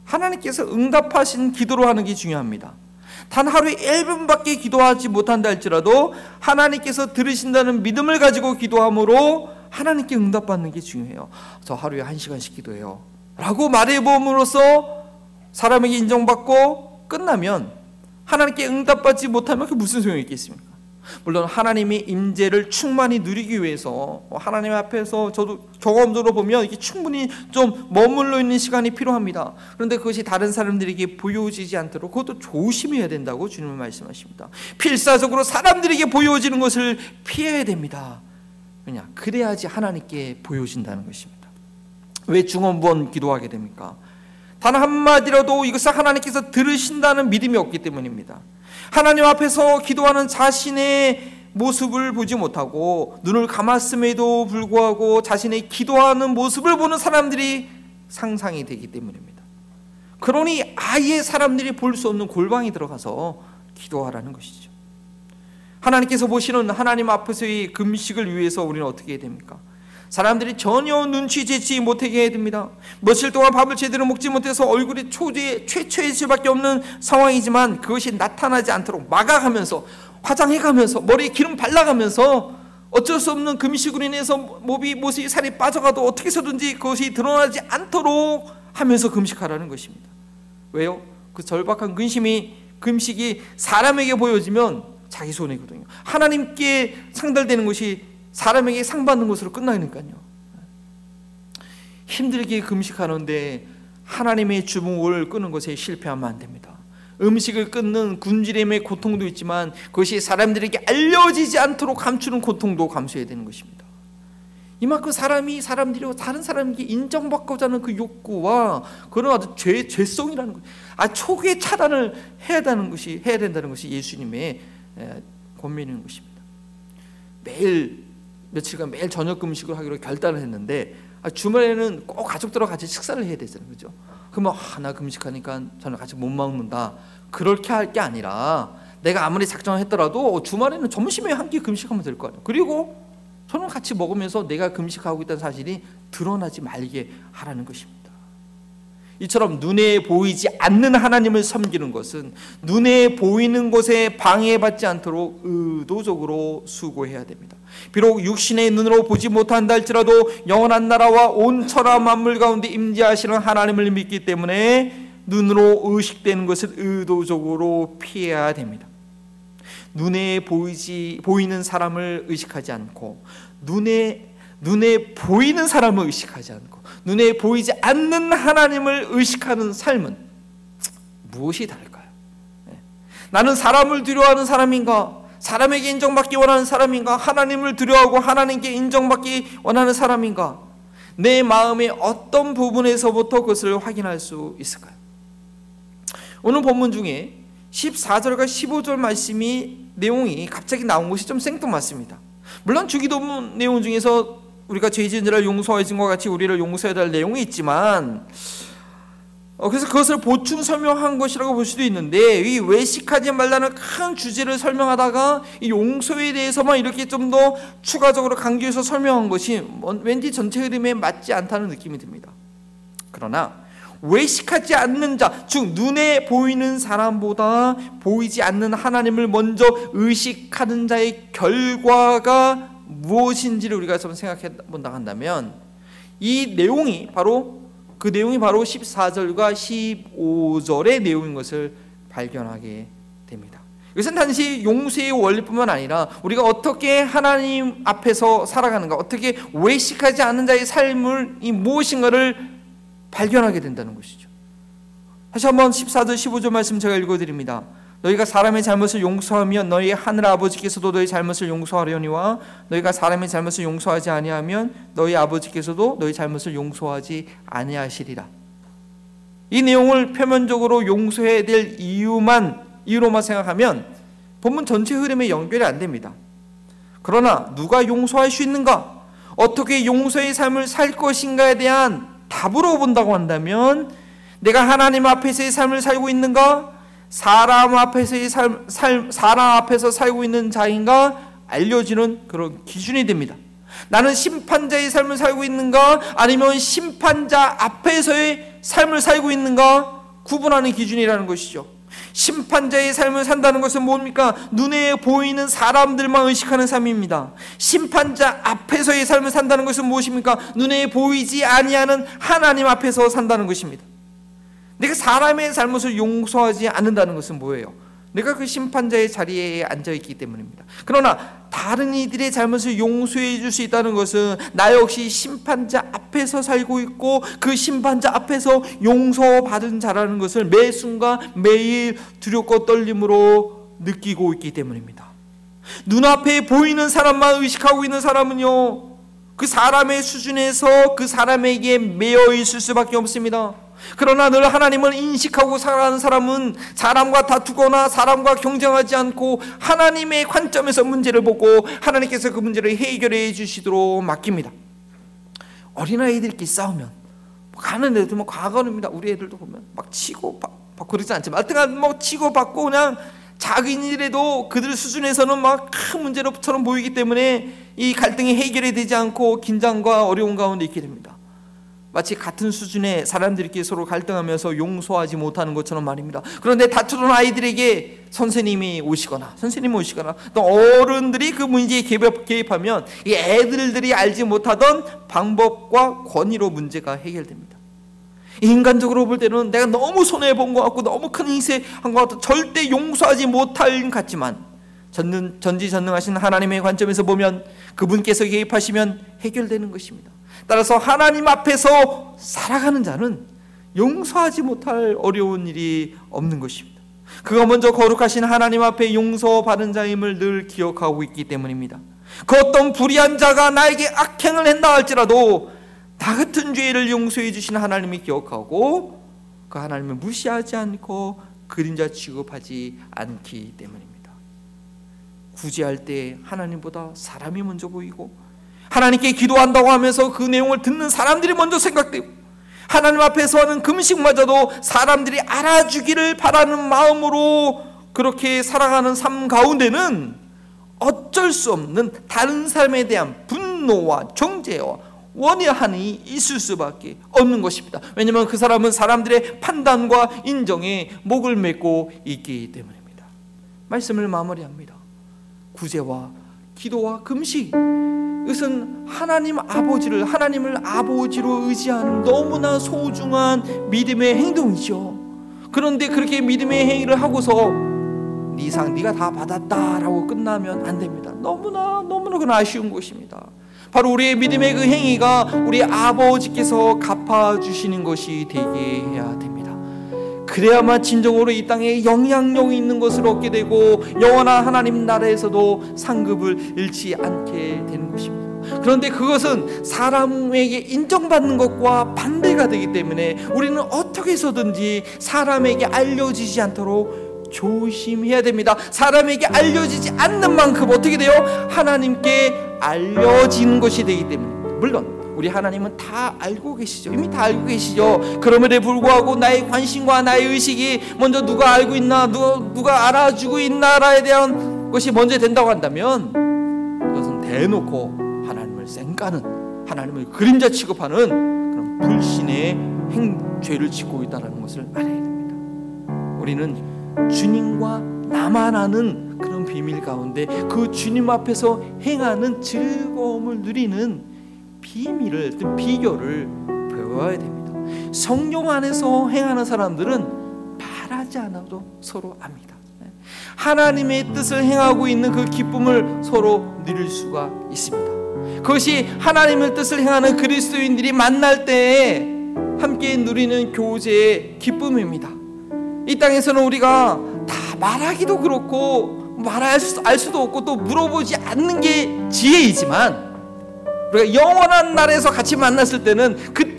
하나님께서 응답하신 기도로 하는 게 중요합니다. 단 하루에 1분밖에 기도하지 못한다 할지라도 하나님께서 들으신다는 믿음을 가지고 기도함으로 하나님께 응답받는 게 중요해요. 저 하루에 1시간씩 기도해요 라고 말해봄으로써 사람에게 인정받고 끝나면 하나님께 응답받지 못하면 그게 무슨 소용이 있겠습니까? 물론 하나님의 임재를 충만히 누리기 위해서 하나님 앞에서 저도 경험적으로 보면 이게 충분히 좀 머물러 있는 시간이 필요합니다. 그런데 그것이 다른 사람들에게 보여지지 않도록 그것도 조심해야 된다고 주님은 말씀하십니다. 필사적으로 사람들에게 보여지는 것을 피해야 됩니다. 왜냐? 그래야지 하나님께 보여진다는 것입니다. 왜 중언부언 기도하게 됩니까? 단 한마디라도 이것을 하나님께서 들으신다는 믿음이 없기 때문입니다. 하나님 앞에서 기도하는 자신의 모습을 보지 못하고 눈을 감았음에도 불구하고 자신의 기도하는 모습을 보는 사람들이 상상이 되기 때문입니다. 그러니 아예 사람들이 볼 수 없는 골방에 들어가서 기도하라는 것이죠. 하나님께서 보시는 하나님 앞에서의 금식을 위해서 우리는 어떻게 해야 됩니까? 사람들이 전혀 눈치채지 못하게 해야 됩니다. 며칠 동안 밥을 제대로 먹지 못해서 얼굴이 최초해질 수밖에 없는 상황이지만 그것이 나타나지 않도록 막아가면서, 화장해가면서, 머리에 기름 발라가면서 어쩔 수 없는 금식으로 인해서 모습이 살이 빠져가도 어떻게 해서든지 그것이 드러나지 않도록 하면서 금식하라는 것입니다. 왜요? 그 절박한 금식이 사람에게 보여지면 자기 손해거든요. 하나님께 상달되는 것이 사람에게 상 받는 것으로 끝나니까요. 힘들게 금식하는데 하나님의 주목을 끄는 것에 실패하면 안 됩니다. 음식을 끊는 굶주림의 고통도 있지만 그것이 사람들에게 알려지지 않도록 감추는 고통도 감수해야 되는 것입니다. 이만큼 사람들이 다른 사람에게 인정받고자 하는 그 욕구와 그런 아주 죄성이라는 것, 초기에 차단을 해야 된다는 것이 예수님의 고민인 것입니다. 매일 며칠간 매일 저녁 금식을 하기로 결단을 했는데 주말에는 꼭 가족들하고 같이 식사를 해야 되잖아요, 그죠? 그러면 나 금식하니까 저녁 같이 못 먹는다, 그렇게 할 게 아니라 내가 아무리 작정을 했더라도 주말에는 점심에 한 끼 금식하면 될 거 아니에요. 그리고 저는 같이 먹으면서 내가 금식하고 있다는 사실이 드러나지 말게 하라는 것입니다. 이처럼 눈에 보이지 않는 하나님을 섬기는 것은 눈에 보이는 것에 방해받지 않도록 의도적으로 수고해야 됩니다. 비록 육신의 눈으로 보지 못한다 할지라도 영원한 나라와 온 천하 만물 가운데 임재하시는 하나님을 믿기 때문에 눈으로 의식되는 것을 의도적으로 피해야 됩니다. 눈에 보이는 사람을 의식하지 않고 눈에 보이는 사람을 의식하지 않고 눈에 보이지 않는 하나님을 의식하는 삶은 무엇이 다를까요? 나는 사람을 두려워하는 사람인가? 사람에게 인정받기 원하는 사람인가? 하나님을 두려워하고 하나님께 인정받기 원하는 사람인가? 내 마음의 어떤 부분에서부터 그것을 확인할 수 있을까요? 오늘 본문 중에 14절과 15절 내용이 갑자기 나온 것이 좀 생뚱맞습니다. 물론 주기도문 내용 중에서 우리가 죄 지은 자를 용서해 준 것 같이 우리를 용서해야 될 내용이 있지만 그래서 그것을 보충 설명한 것이라고 볼 수도 있는데, 이 외식하지 말라는 큰 주제를 설명하다가 이 용서에 대해서만 이렇게 좀 더 추가적으로 강조해서 설명한 것이 왠지 전체 흐름에 맞지 않다는 느낌이 듭니다. 그러나 외식하지 않는 자, 즉 눈에 보이는 사람보다 보이지 않는 하나님을 먼저 의식하는 자의 결과가 무엇인지를 우리가 좀 생각해 본다 한다면 이 내용이 바로 14절과 15절의 내용인 것을 발견하게 됩니다. 이것은 단지 용서의 원리뿐만 아니라 우리가 어떻게 하나님 앞에서 살아가는가, 어떻게 외식하지 않는 자의 삶이 무엇인가를 발견하게 된다는 것이죠. 다시 한번 14절 15절 말씀 제가 읽어드립니다. 너희가 사람의 잘못을 용서하면 너희 하늘 아버지께서도 너희 잘못을 용서하려니와 너희가 사람의 잘못을 용서하지 아니하면 너희 아버지께서도 너희 잘못을 용서하지 아니하시리라. 이 내용을 표면적으로 용서해야 될 이유로만 생각하면 본문 전체 흐름에 연결이 안 됩니다. 그러나 누가 용서할 수 있는가? 어떻게 용서의 삶을 살 것인가에 대한 답으로 본다고 한다면 내가 하나님 앞에서의 삶을 살고 있는가? 사람 앞에서 살고 있는 자인가 알려지는 그런 기준이 됩니다. 나는 심판자의 삶을 살고 있는가 아니면 심판자 앞에서의 삶을 살고 있는가 구분하는 기준이라는 것이죠. 심판자의 삶을 산다는 것은 뭡니까? 눈에 보이는 사람들만 의식하는 삶입니다. 심판자 앞에서의 삶을 산다는 것은 무엇입니까? 눈에 보이지 아니하는 하나님 앞에서 산다는 것입니다. 내가 사람의 잘못을 용서하지 않는다는 것은 뭐예요? 내가 그 심판자의 자리에 앉아있기 때문입니다. 그러나 다른 이들의 잘못을 용서해 줄 수 있다는 것은 나 역시 심판자 앞에서 살고 있고 그 심판자 앞에서 용서받은 자라는 것을 매 순간 매일 두렵고 떨림으로 느끼고 있기 때문입니다. 눈앞에 보이는 사람만 의식하고 있는 사람은요, 그 사람의 수준에서 그 사람에게 매여 있을 수밖에 없습니다. 그러나 늘 하나님을 인식하고 살아가는 사람은 사람과 다투거나 사람과 경쟁하지 않고 하나님의 관점에서 문제를 보고 하나님께서 그 문제를 해결해 주시도록 맡깁니다. 어린아이들끼리 싸우면 가는 애들 과거입니다. 우리 애들도 보면 막 치고 받고 그러지 않지만 하여튼 뭐 치고 받고 그냥 작은 일에도 그들 수준에서는 막 큰 문제로처럼 보이기 때문에 이 갈등이 해결이 되지 않고 긴장과 어려움 가운데 있게 됩니다. 마치 같은 수준의 사람들끼리 서로 갈등하면서 용서하지 못하는 것처럼 말입니다. 그런데 다투는 아이들에게 선생님이 오시거나 또 어른들이 그 문제에 개입하면 이 애들들이 알지 못하던 방법과 권위로 문제가 해결됩니다. 인간적으로 볼 때는 내가 너무 손해본 것 같고 너무 큰 희생한 것 같고 절대 용서하지 못할 것 같지만 전지전능하신 하나님의 관점에서 보면 그분께서 개입하시면 해결되는 것입니다. 따라서 하나님 앞에서 살아가는 자는 용서하지 못할 어려운 일이 없는 것입니다. 그가 먼저 거룩하신 하나님 앞에 용서받은 자임을 늘 기억하고 있기 때문입니다. 그 어떤 불의한 자가 나에게 악행을 했다 할지라도 나 같은 죄를 용서해 주신 하나님이 기억하고 그 하나님을 무시하지 않고 그림자 취급하지 않기 때문입니다. 구제할 때 하나님보다 사람이 먼저 보이고, 하나님께 기도한다고 하면서 그 내용을 듣는 사람들이 먼저 생각되고, 하나님 앞에서 하는 금식마저도 사람들이 알아주기를 바라는 마음으로 그렇게 살아가는 삶 가운데는 어쩔 수 없는 다른 사람에 대한 분노와 정죄와 원한이 있을 수밖에 없는 것입니다. 왜냐하면 그 사람은 사람들의 판단과 인정에 목을 맺고 있기 때문입니다. 말씀을 마무리합니다. 구제와 기도와 금식, 이것은 하나님을 아버지로 의지하는 너무나 소중한 믿음의 행동이죠. 그런데 그렇게 믿음의 행위를 하고서 네 상 네가 다 받았다라고 끝나면 안 됩니다. 너무나 그건 아쉬운 것입니다. 바로 우리의 믿음의 그 행위가 우리 아버지께서 갚아주시는 것이 되게 해야 됩니다. 그래야만 진정으로 이 땅에 영향력이 있는 것을 얻게 되고 영원한 하나님 나라에서도 상급을 잃지 않게 되는 것입니다. 그런데 그것은 사람에게 인정받는 것과 반대가 되기 때문에 우리는 어떻게 해서든지 사람에게 알려지지 않도록 조심해야 됩니다. 사람에게 알려지지 않는 만큼 어떻게 돼요? 하나님께 알려지는 것이 되기 때문에. 물론 우리 하나님은 다 알고 계시죠. 이미 다 알고 계시죠. 그럼에도 불구하고 나의 관심과 나의 의식이 먼저 누가 알고 있나, 누가 알아주고 있나라에 대한 것이 먼저 된다고 한다면 그것은 대놓고 하나님을 쌩까는, 하나님을 그림자 취급하는 그런 불신의 죄를 짓고 있다는 것을 알아야 됩니다. 우리는 주님과 나만 아는 그런 비밀 가운데 그 주님 앞에서 행하는 즐거움을 누리는 비밀을, 비결을 배워야 됩니다. 성령 안에서 행하는 사람들은 말하지 않아도 서로 압니다. 하나님의 뜻을 행하고 있는 그 기쁨을 서로 누릴 수가 있습니다. 그것이 하나님의 뜻을 행하는 그리스도인들이 만날 때에 함께 누리는 교제의 기쁨입니다. 이 땅에서는 우리가 다 말하기도 그렇고 알 수도 없고 또 물어보지 않는 게 지혜이지만, 우리가 영원한 날에서 같이 만났을 때는 그게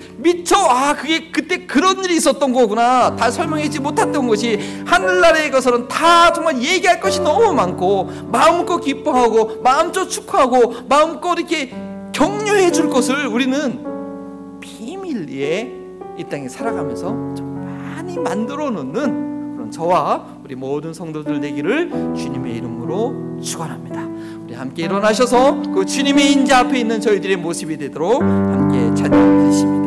그때 그런 일이 있었던 거구나, 다 설명하지 못했던 것이 하늘나라에 가서는 다 정말 얘기할 것이 너무 많고 마음껏 기뻐하고 마음껏 축하하고 마음껏 이렇게 격려해 줄 것을 우리는 비밀리에 이 땅에 살아가면서 좀 많이 만들어 놓는 그런 저와 우리 모든 성도들 되기를 주님의 이름으로 축원합니다. 우리 함께 일어나셔서 그 주님의 인자 앞에 있는 저희들의 모습이 되도록 함께 찬양하십니다.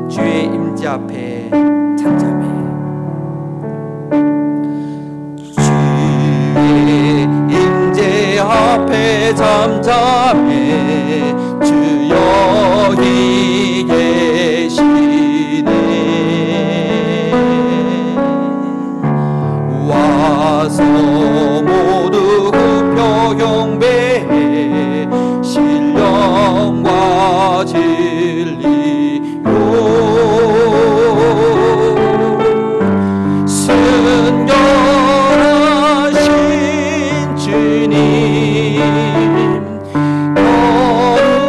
주의 임재 앞에 잠잠해. 주의 임재 앞에 잠잠해. 주 여기 계시네. 와서 모두 굽혀 경배해. 신령과 진리로 순결하신 주님, 거룩하신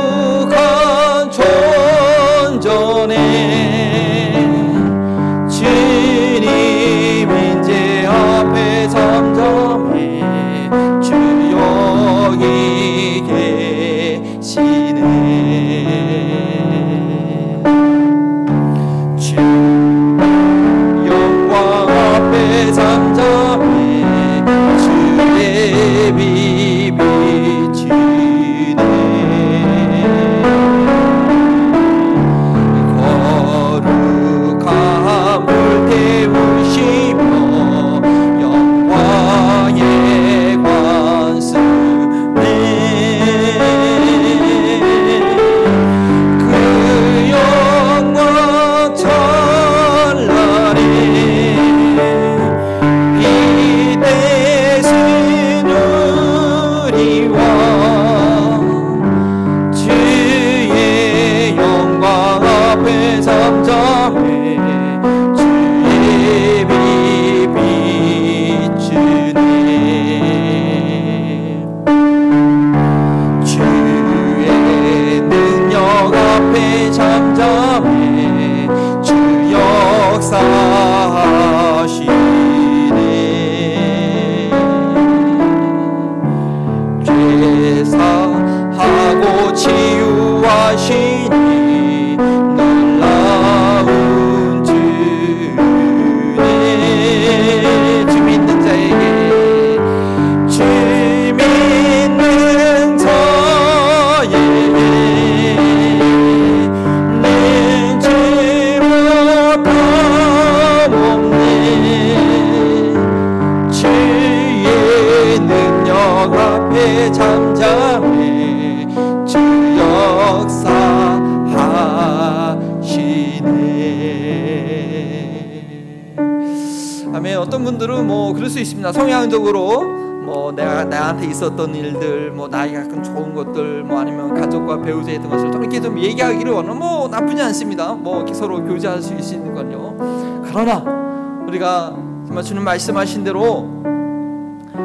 다음에 어떤 분들은 뭐 그럴 수 있습니다. 성향적으로 뭐 나한테 있었던 일들, 뭐 나에게 가끔 좋은 것들, 뭐 아니면 가족과 배우자에 있던 것을 좀 이렇게 좀 얘기하기를 원하면 뭐 나쁘지 않습니다. 뭐 이렇게 서로 교제할 수 있는 건요. 그러나 우리가 정말 주님 말씀하신 대로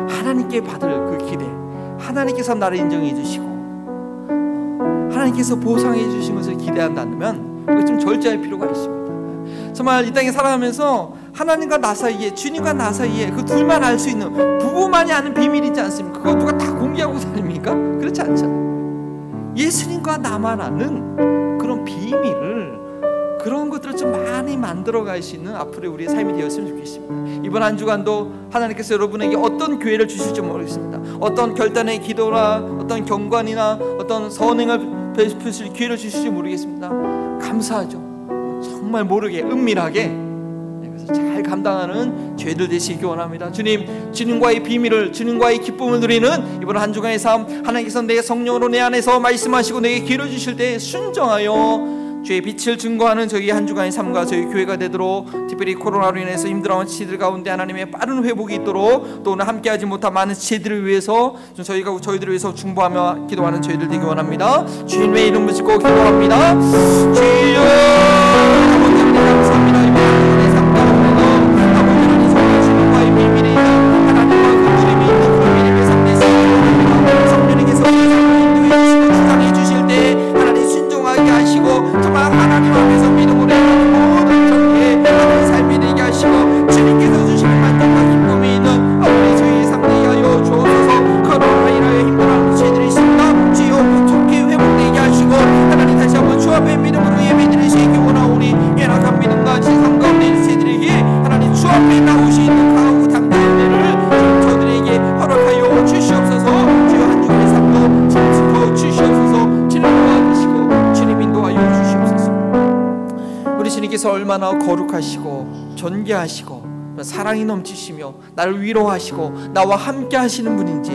하나님께 받을 그 기대, 하나님께서 나를 인정해 주시고 하나님께서 보상해 주신 것을 기대한다면 우리가 좀 절제할 필요가 있습니다. 정말 이 땅에 살아가면서 하나님과 나 사이에, 주님과 나 사이에 그 둘만 알 수 있는, 부부만이 아는 비밀이지 않습니까? 그거 누가 다 공개하고 다닙니까? 그렇지 않잖아요. 예수님과 나만 아는 그런 비밀을, 그런 것들을 좀 많이 만들어 갈 수 있는 앞으로 우리의 삶이 되었으면 좋겠습니다. 이번 한 주간도 하나님께서 여러분에게 어떤 기회를 주실지 모르겠습니다. 어떤 결단의 기도나 어떤 경관이나 어떤 선행을 베푸실 기회를 주실지 모르겠습니다. 감사하죠. 정말 모르게 은밀하게 그래서 잘 감당하는 죄들 되시기 원합니다. 주님과의 비밀을, 주님과의 기쁨을 누리는 이번 한 주간의 삶, 하나님께서 내 성령으로 내 안에서 말씀하시고 내게 기회를 주실 때 순종하여 주의 빛을 증거하는 저희 한 주간의 삶과 저희 교회가 되도록, 특별히 코로나로 인해서 힘들어하는 지체들 가운데 하나님의 빠른 회복이 있도록, 또 오늘 함께하지 못한 많은 지체들을 위해서 저희들을 위해서 중보하며 기도하는 저희들 되기 원합니다. 주님의 이름 붙이고 기도합니다. 주여, 아버지 하나님 감사합니다. 이번 한 주간의 삶 가운데도 아버지 하나님 정말 주님과의 비밀이 있는, 하나님과 그 주님이 있는 그런 비밀의 삶 되시기 원합니다. 성령님께서 우리 삶을 인도해 주시고 주장해 주실 때 하나님 순종하게 하시고, 정말 하나님 앞에서 믿음으로 모든 경계에 하나님의 삶이 되게 하시고, 주님께서 주시는 만족과 기쁨이 있는 우리 저희의 삶 되게 하여 주옵소서. 코로나로 인하여 힘들어하는 죄들이 있습니다. 주여 좋게 회복되게 하시고, 하나님 다시 한번 주 앞에 믿음으로 예배드리시기 원하오니, 연약한 믿음과 지성 가운데 있는 죄들에게 하나님 주 앞에 나올 수 있는 강하고 담대한 은혜를 저들에게 허락하여 주시옵소서. 주여 한 주간의 삶도 지켜 주시옵소서. 주님 도와주시고 주님 인도하여 주시옵소서. 우리 주님께서 얼마나 거룩하시고 존귀하시고 사랑이 넘치시며 나를 위로하시고 나와 함께 하시는 분인지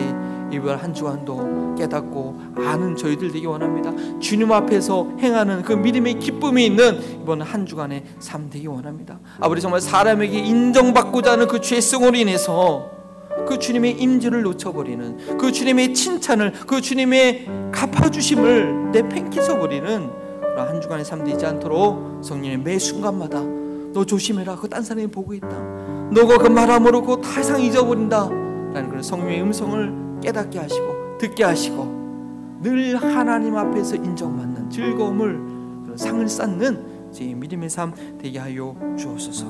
이번 한 주간도 깨닫고 아는 저희들 되기 원합니다. 주님 앞에서 행하는 그 믿음의 기쁨이 있는 이번 한 주간의 삶 되기 원합니다. 아버지, 정말 사람에게 인정받고자 하는 그 죄성으로 인해서 그 주님의 임재를 놓쳐버리는, 그 주님의 칭찬을, 그 주님의 갚아주심을 내팽개쳐버리는 그런 한 주간의 삶 되지 않도록 성령의 매 순간마다 너 조심해라, 그 딴 사람이 보고 있다, 너가 그 말함으로 그거 다 이상 잊어버린다 라는 그런 성령의 음성을 깨닫게 하시고 듣게 하시고, 늘 하나님 앞에서 인정받는 즐거움을, 그런 상을 쌓는 제 믿음의 삶 되게 하여 주옵소서.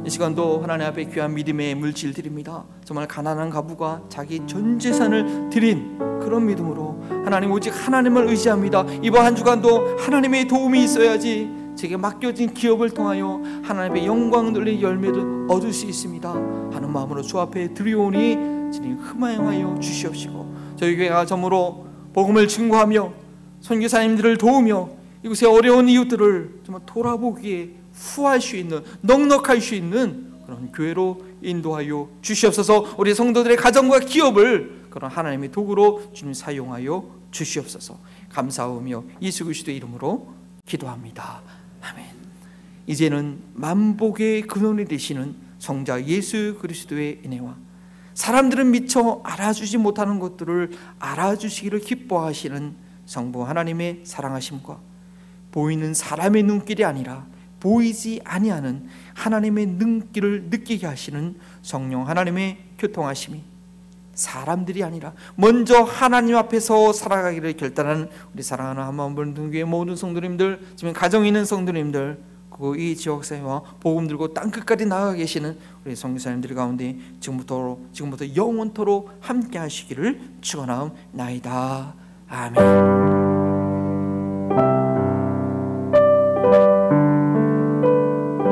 이 시간도 하나님 앞에 귀한 믿음의 물질 드립니다. 정말 가난한 가부가 자기 전 재산을 드린 그런 믿음으로 하나님, 오직 하나님을 의지합니다. 이번 한 주간도 하나님의 도움이 있어야지 제게 맡겨진 기업을 통하여 하나님의 영광 돌릴 열매를 얻을 수 있습니다 하는 마음으로 주 앞에 드리오니 주님 흠하여 주시옵시고, 저희 교회가 점으로 복음을 증거하며 선교사님들을 도우며 이곳의 어려운 이웃들을 정말 돌아보기에 후할 수 있는, 넉넉할 수 있는 그런 교회로 인도하여 주시옵소서. 우리 성도들의 가정과 기업을 그런 하나님의 도구로 주님 사용하여 주시옵소서. 감사하며 예수 그리스도의 이름으로 기도합니다. 아멘. 이제는 만복의 근원이 되시는 성자 예수 그리스도의 은혜와 사람들은 미처 알아주지 못하는 것들을 알아주시기를 기뻐하시는 성부 하나님의 사랑하심과 보이는 사람의 눈길이 아니라 보이지 아니하는 하나님의 눈길을 느끼게 하시는 성령 하나님의 교통하심이, 사람들이 아니라 먼저 하나님 앞에서 살아가기를 결단하는 우리 사랑하는 한마음분 등교회 모든 성도님들, 지금 가정 있는 성도님들, 그리고 이 지역사회와 복음 들고 땅끝까지 나아가 계시는 우리 성교사님들 가운데 지금부터 영원토록 함께 하시기를 축원하옵나이다. 아멘.